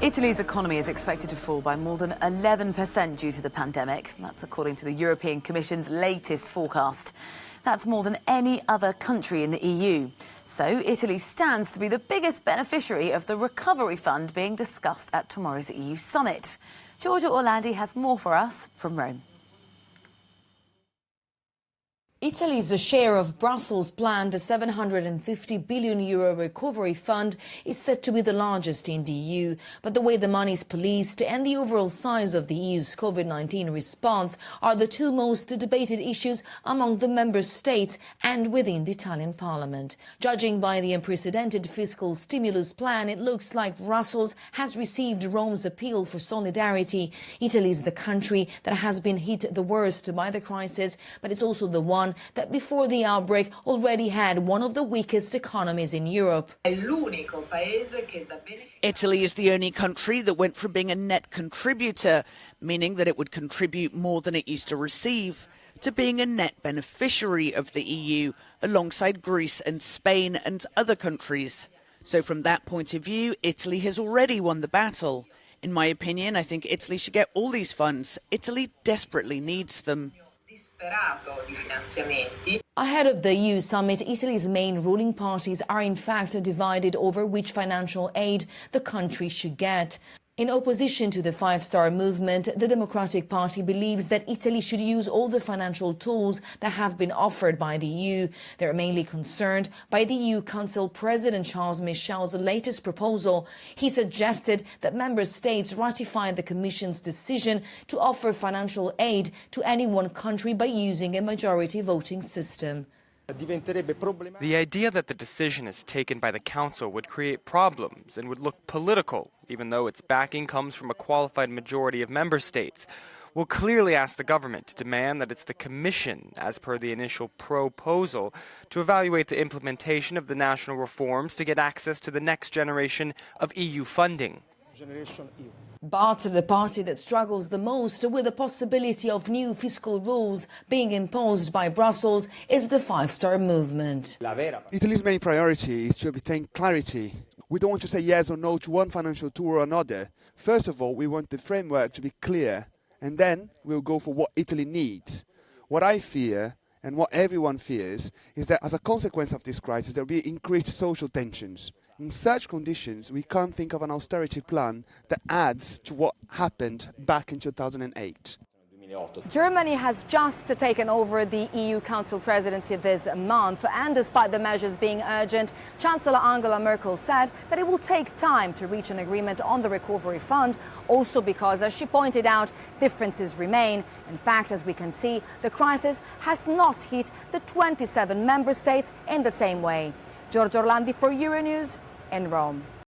Italy's economy is expected to fall by more than 11% due to the pandemic. That's according to the European Commission's latest forecast. That's more than any other country in the EU. So Italy stands to be the biggest beneficiary of the recovery fund being discussed at tomorrow's EU summit. Giorgia Orlandi has more for us from Rome. Italy's share of Brussels' planned €750 billion recovery fund is said to be the largest in the EU. But the way the money is policed and the overall size of the EU's COVID-19 response are the two most debated issues among the member states and within the Italian parliament. Judging by the unprecedented fiscal stimulus plan, it looks like Brussels has received Rome's appeal for solidarity. Italy is the country that has been hit the worst by the crisis, but it's also the one that before the outbreak already had one of the weakest economies in Europe. Italy is the only country that went from being a net contributor, meaning that it would contribute more than it used to receive, to being a net beneficiary of the EU, alongside Greece and Spain and other countries. So from that point of view, Italy has already won the battle. In my opinion, I think Italy should get all these funds. Italy desperately needs them. Ahead of the EU summit, Italy's main ruling parties are in fact divided over which financial aid the country should get. In opposition to the five-star movement, the Democratic Party believes that Italy should use all the financial tools that have been offered by the EU. They're mainly concerned by the EU Council President Charles Michel's latest proposal. He suggested that member states ratify the Commission's decision to offer financial aid to any one country by using a majority voting system. The idea that the decision is taken by the Council would create problems and would look political, even though its backing comes from a qualified majority of member states. Will clearly ask the government to demand that it's the Commission, as per the initial proposal, to evaluate the implementation of the national reforms to get access to the next generation of EU funding. But the party that struggles the most with the possibility of new fiscal rules being imposed by Brussels is the five-star movement. Italy's main priority is to obtain clarity. We don't want to say yes or no to one financial tool or another. First of all, we want the framework to be clear, and then we'll go for what Italy needs. What I fear, and what everyone fears, is that as a consequence of this crisis, there will be increased social tensions. In such conditions, we can't think of an austerity plan that adds to what happened back in 2008. Germany has just taken over the EU Council presidency this month, and despite the measures being urgent, Chancellor Angela Merkel said that it will take time to reach an agreement on the recovery fund, also because, as she pointed out, differences remain. In fact, as we can see, the crisis has not hit the 27 member states in the same way. Giorgia Orlandi for Euronews in Rome.